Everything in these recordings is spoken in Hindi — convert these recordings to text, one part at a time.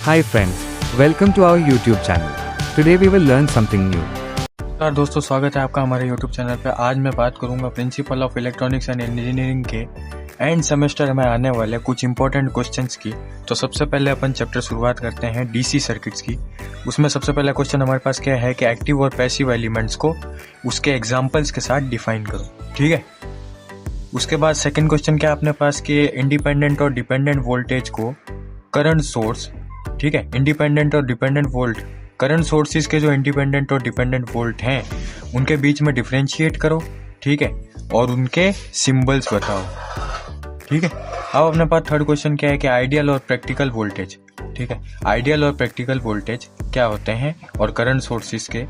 Hi friends, welcome to our YouTube channel. Today we will learn something new. नमस्कार दोस्तों, स्वागत है आपका हमारे YouTube चैनल पे। आज मैं बात करूंगा principle of electronics and engineering के एंड सेमेस्टर में आने वाले कुछ इंपॉर्टेंट क्वेश्चंस की। तो सबसे पहले अपन चैप्टर शुरुआत करते हैं डीसी सर्किट्स की। उसमें सबसे पहला क्वेश्चन हमारे पास क्या है कि एक्टिव और पैसिव एलिमेंट्स को उसके एग्जाम्पल्स के साथ डिफाइन करो। ठीक है, उसके बाद सेकेंड क्वेश्चन क्या अपने पास कि इंडिपेंडेंट और डिपेंडेंट वोल्टेज को करंट सोर्स, ठीक है, इंडिपेंडेंट और डिपेंडेंट वोल्ट, करंट सोर्सेज के जो इंडिपेंडेंट और डिपेंडेंट वोल्ट हैं उनके बीच में डिफरेंशिएट करो। ठीक है, और उनके सिंबल्स बताओ। ठीक है, अब अपने पास थर्ड क्वेश्चन क्या है कि आइडियल और प्रैक्टिकल वोल्टेज। ठीक है, आइडियल और प्रैक्टिकल वोल्टेज क्या होते हैं और करंट सोर्सेज के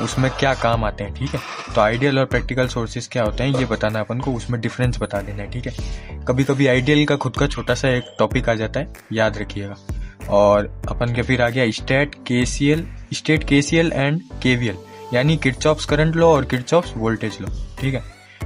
उसमें क्या काम आते हैं। ठीक है, तो आइडियल और प्रैक्टिकल सोर्सेज क्या होते हैं ये बताना अपन को, उसमें डिफरेंस बता देना है। ठीक है, कभी कभी आइडियल का खुद का छोटा सा एक टॉपिक आ जाता है, याद रखिएगा। और अपन के फिर आ गया स्टेट केसीएल एंड केवीएल, यानी किरचॉफ्स करंट लॉ और किरचॉफ्स वोल्टेज लॉ। ठीक है,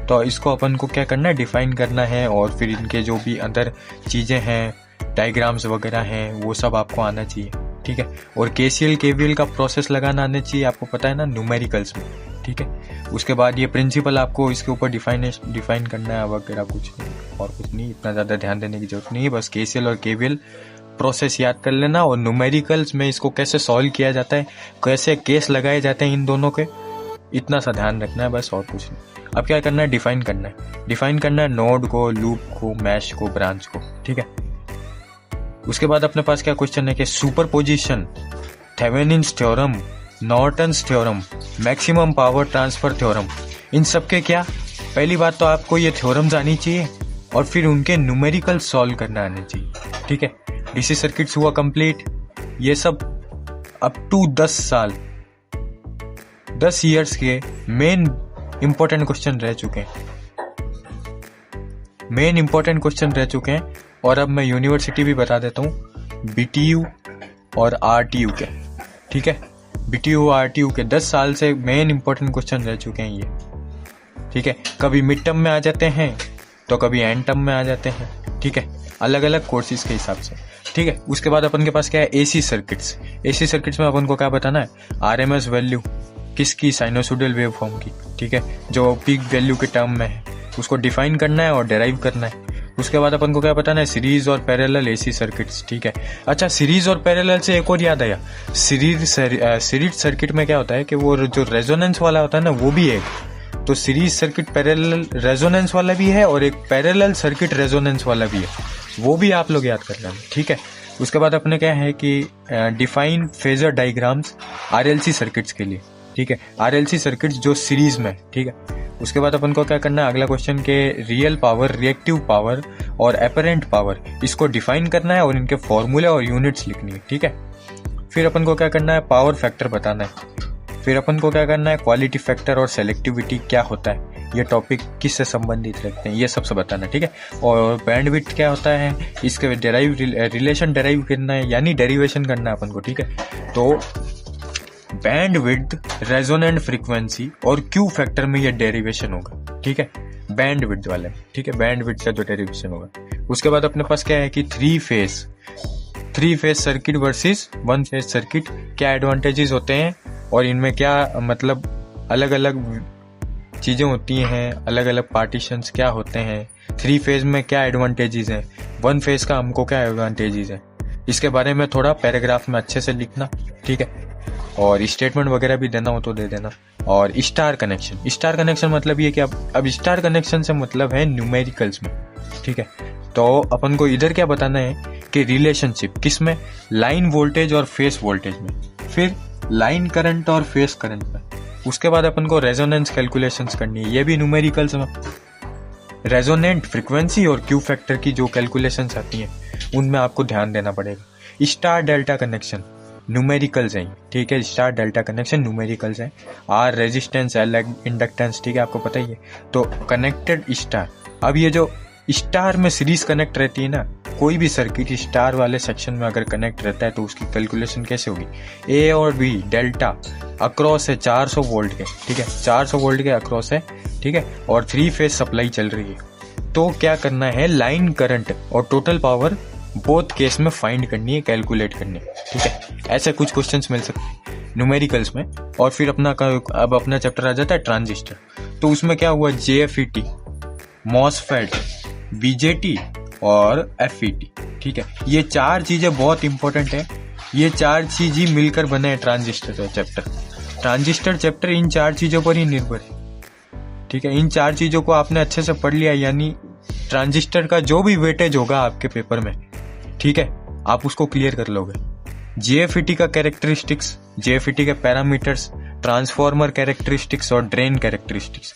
तो इसको अपन को क्या करना है, डिफाइन करना है। और फिर इनके जो भी अंदर चीजें हैं, डायग्राम्स वगैरह हैं, वो सब आपको आना चाहिए। ठीक है, और केसीएल केवीएल का प्रोसेस लगाना आना चाहिए, आपको पता है ना, न्यूमेरिकल्स में। ठीक है, उसके बाद ये प्रिंसिपल आपको इसके ऊपर डिफाइन करना है वगैरह, कुछ और कुछ नहीं, इतना ज्यादा ध्यान देने की जरूरत नहीं है। बस केसीएल और केवीएल प्रोसेस याद कर लेना, और न्यूमेरिकल्स में इसको कैसे सॉल्व किया जाता है, कैसे केस लगाए जाते हैं इन दोनों के, इतना सा ध्यान रखना है, बस और कुछ नहीं। अब क्या करना है, डिफाइन करना है नोड को, लूप को, मैश को, ब्रांच को। ठीक है, उसके बाद अपने पास क्या क्वेश्चन है कि superposition, Thevenin's theorem, Norton's theorem, maximum power transfer theorem, इन सब के क्या, पहली बात तो आपको ये थ्योरम्स आनी चाहिए और फिर उनके न्यूमेरिकल सॉल्व करना आने चाहिए। ठीक है, डीसी सर्किट्स हुआ कंप्लीट। ये सब अप टू 10 इयर्स के मेन इंपॉर्टेंट क्वेश्चन रह चुके हैं। और अब मैं यूनिवर्सिटी भी बता देता हूँ, बीटीयू और आरटीयू के। ठीक है, बीटीयू और आरटीयू के 10 साल से मेन इंपॉर्टेंट क्वेश्चन रह चुके हैं ये। ठीक है, कभी मिड टर्म में आ जाते हैं तो कभी एंड टर्म में आ जाते हैं। ठीक है, अलग अलग कोर्सेज के हिसाब से। ठीक है, उसके बाद अपन के पास क्या है, एसी सर्किट्स में अपन को क्या बताना है, आरएमएस वैल्यू किसकी, साइनोसोइडल वेवफॉर्म की। ठीक है, जो पीक वैल्यू के टर्म में है उसको डिफाइन करना है और डेराइव करना है। उसके बाद अपन को क्या बताना है, सीरीज और पैरेलल एसी सर्किट्स। ठीक है, अच्छा, सीरीज और पैरेलल से एक और याद आया, सीरीज सर्किट में क्या होता है कि वो जो रेजोनेंस वाला होता है ना, वो भी है। तो सीरीज सर्किट पैरेलल रेजोनेंस वाला भी है और एक पैरेलल सर्किट रेजोनेंस वाला भी है, वो भी आप लोग याद कर लेना। ठीक है, उसके बाद अपने क्या है कि define phasor diagrams RLC circuits के लिए। ठीक है, आरएलसी सर्किट्स जो सीरीज में। ठीक है, उसके बाद अपन को क्या करना है, अगला क्वेश्चन के रियल पावर, रिएक्टिव पावर और एपरेंट पावर, इसको डिफाइन करना है और इनके फॉर्मूले और यूनिट्स लिखनी है। ठीक है, फिर अपन को क्या करना है, पावर फैक्टर बताना है। फिर अपन को क्या करना है, क्वालिटी फैक्टर और सेलेक्टिविटी क्या होता है, ये टॉपिक किससे संबंधित रखते हैं, ये सबसे बताना है। ठीक है, और बैंडविड्थ क्या होता है, इसके रिलेशन डेराइव करना है, यानी डेरिवेशन करना है अपन को। ठीक है, तो बैंडविड्थ, रेजोनेंट फ्रीक्वेंसी और क्यू फैक्टर में ये डेरिवेशन होगा। ठीक है, बैंडविड्थ वाले। ठीक है, बैंडविड्थ का जो डेरिवेशन होगा। उसके बाद अपने पास क्या है कि three phase circuit versus one phase circuit, क्या एडवांटेजेस होते हैं और इनमें क्या मतलब अलग अलग चीजें होती हैं, अलग अलग पार्टीशंस क्या होते हैं, थ्री फेज में क्या एडवांटेजेस हैं, वन फेज का हमको क्या एडवांटेजेस है, इसके बारे में थोड़ा पैराग्राफ में अच्छे से लिखना। ठीक है, और स्टेटमेंट वगैरह भी देना हो तो दे देना। और स्टार कनेक्शन मतलब ये कि अब स्टार कनेक्शन से मतलब है न्यूमेरिकल्स में। ठीक है, तो अपन को इधर क्या बताना है कि रिलेशनशिप किस में, लाइन वोल्टेज और फेस वोल्टेज में, फिर लाइन करंट और फेस करंट में। उसके बाद अपन को रेजोनेंस कैलकुलेशंस करनी है, ये भी न्यूमेरिकल्स में। रेजोनेंट फ्रीक्वेंसी और क्यू फैक्टर की जो कैलकुलेशंस आती हैं उनमें आपको ध्यान देना पड़ेगा। स्टार डेल्टा कनेक्शन न्यूमेरिकल्स हैं। ठीक है, स्टार डेल्टा कनेक्शन न्यूमेरिकल्स हैं। आर रेजिस्टेंस, एल इंडक्टेंस, ठीक है, आपको पता ही है। तो कनेक्टेड स्टार, अब ये जो स्टार में सीरीज कनेक्ट रहती है ना, कोई भी सर्किट स्टार वाले सेक्शन में अगर कनेक्ट रहता है तो उसकी कैलकुलेशन कैसे होगी, ए और बी डेल्टा अक्रॉस है 400 वोल्ट के। ठीक है, 400 वोल्ट के अक्रॉस है। ठीक है, और 3 फेज सप्लाई चल रही है। तो क्या करना है, लाइन करंट और टोटल पावर बोथ केस में फाइंड करनी है, कैलकुलेट करनी है, ठीक है। ऐसे कुछ क्वेश्चंस मिल सकते हैं न्यूमेरिकल्स में। और फिर अब अपना चैप्टर आ जाता है ट्रांजिस्टर। तो उसमें क्या हुआ, JFET, मॉसफेट, BJT और FET, ठीक है। ये 4 चीजें बहुत इंपॉर्टेंट है। ये 4 चीज ही मिलकर बने हैं transistor chapter. Transistor chapter in 4 चीजों पर ही निर्भर है, ठीक है। इन 4 चीजों को आपने अच्छे से पढ़ लिया, यानी ट्रांजिस्टर का जो भी वेटेज होगा आपके पेपर में, ठीक है, आप उसको क्लियर कर लोगे। JFET का कैरेक्टरिस्टिक्स, JFET के पैरामीटर्स, ट्रांसफॉर्मर कैरेक्टरिस्टिक्स और ड्रेन कैरेक्टरिस्टिक्स।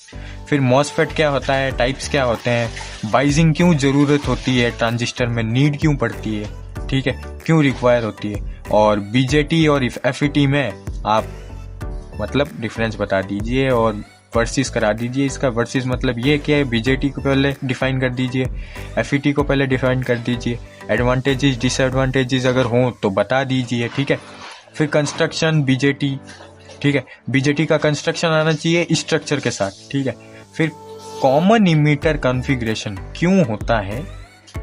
फिर मॉसफेट क्या होता है, टाइप्स क्या होते हैं, बाइजिंग क्यों जरूरत होती है ट्रांजिस्टर में, नीड क्यों पड़ती है, ठीक है, क्यों रिक्वायर होती है। और BJT और FET में आप मतलब डिफरेंस बता दीजिए और वर्सेस करा दीजिए। इसका वर्सेस मतलब ये क्या है, BJT को पहले डिफाइन कर दीजिए, FET को पहले डिफाइन कर दीजिए, एडवांटेजेस डिसएडवांटेजेस अगर हों तो बता दीजिए, ठीक है। फिर कंस्ट्रक्शन BJT, ठीक है, BJT का कंस्ट्रक्शन आना चाहिए स्ट्रक्चर के साथ, ठीक है। फिर कॉमन इमीटर कॉन्फ़िगरेशन क्यों होता है,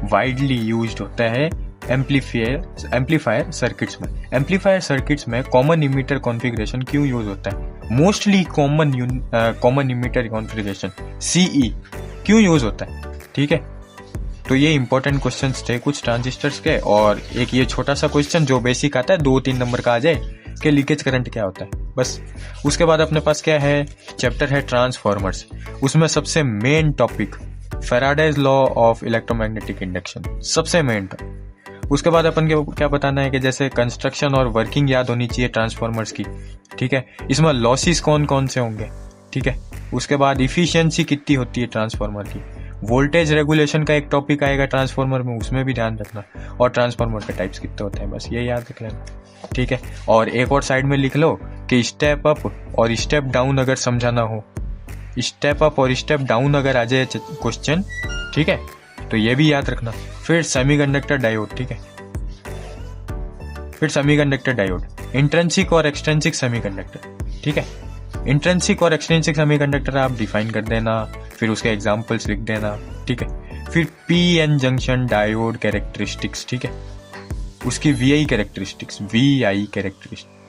वाइडली यूज्ड होता है एम्पलीफायर सर्किट्स में। एम्पलीफायर सर्किट्स में कॉमन इमीटर कॉन्फ़िगरेशन क्यों यूज होता है, mostly common emitter configuration CE क्यों यूज होता है, ठीक है। तो ये इंपॉर्टेंट क्वेश्चंस थे कुछ ट्रांजिस्टर्स के। और एक ये छोटा सा क्वेश्चन जो बेसिक आता है 2-3 नंबर का आ जाए कि लीकेज करंट क्या होता है, बस। उसके बाद अपने पास क्या है, चैप्टर है ट्रांसफॉर्मर्स। उसमें सबसे main topic Faraday's law of electromagnetic induction, सबसे मेन टॉपिक। उसके बाद अपन को क्या बताना है कि जैसे कंस्ट्रक्शन और वर्किंग याद होनी चाहिए ट्रांसफॉर्मर्स की, ठीक है। इसमें लॉसेस कौन कौन से होंगे, ठीक है। उसके बाद इफिशिएंसी कितनी होती है ट्रांसफॉर्मर की। वोल्टेज रेगुलेशन का एक टॉपिक आएगा ट्रांसफॉर्मर में, उसमें भी ध्यान रखना। और ट्रांसफॉर्मर के टाइप्स कितने होते हैं, बस ये याद रख लेना, ठीक है। और एक और साइड में लिख लो कि स्टेप अप और स्टेप डाउन अगर समझाना हो, स्टेप अप और स्टेप डाउन अगर आ जाए क्वेश्चन, ठीक है, तो ये भी याद रखना। फिर सेमीकंडक्टर डायोड, ठीक है, फिर सेमीकंडक्टर डायोड, इंट्रिंसिक और एक्सट्रिंसिक सेमीकंडक्टर, ठीक है। इंट्रिंसिक और एक्सट्रिंसिक सेमीकंडक्टर आप डिफाइन कर देना, फिर उसके एग्जांपल्स लिख देना, ठीक है। फिर PN जंक्शन डायोड कैरेक्टरिस्टिक्स, ठीक है, उसकी VI कैरेक्टरिस्टिक्स,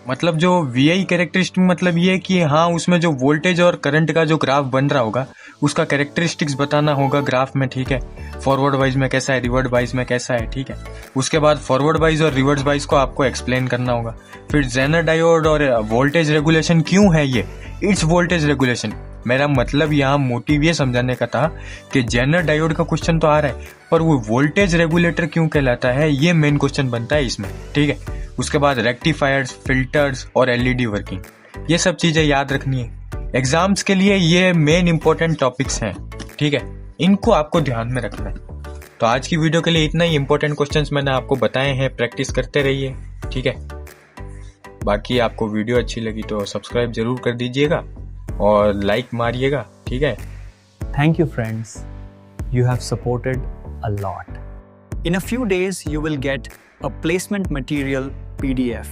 मतलब जो VI कैरेक्टरिस्टिक मतलब ये कि हाँ उसमें जो वोल्टेज और करंट का जो ग्राफ बन रहा होगा उसका कैरेक्टरिस्टिक्स बताना होगा ग्राफ में, ठीक है। फॉरवर्ड वाइज में कैसा है, रिवर्स वाइज में कैसा है, ठीक है। उसके बाद फॉरवर्ड वाइज और रिवर्स वाइज को आपको एक्सप्लेन करना होगा। फिर जेनर डायोड और वोल्टेज रेगुलेशन क्यों है ये, इट्स वोल्टेज रेगुलेशन। मेरा मतलब यहाँ मोटिव ये समझाने का था कि जेनर डायोड का क्वेश्चन तो आ रहा है पर वो वोल्टेज रेगुलेटर क्यों कहलाता है, ये मेन क्वेश्चन बनता है इसमें, ठीक है। उसके बाद रेक्टिफायर्स, फिल्टर्स और LED वर्किंग, ये सब चीजें याद रखनी है एग्जाम्स के लिए। ये मेन इंपॉर्टेंट टॉपिक्स हैं, ठीक है, इनको आपको ध्यान में रखना है। तो आज की वीडियो के लिए इतना ही इंपॉर्टेंट क्वेश्चंस मैंने आपको बताए हैं, प्रैक्टिस करते रहिए, ठीक है। बाकी आपको वीडियो अच्छी लगी तो सब्सक्राइब जरूर कर दीजिएगा और लाइक मारिएगा, ठीक है। Thank you, friends. You have supported a lot. In a few days, you will get a placement material PDF.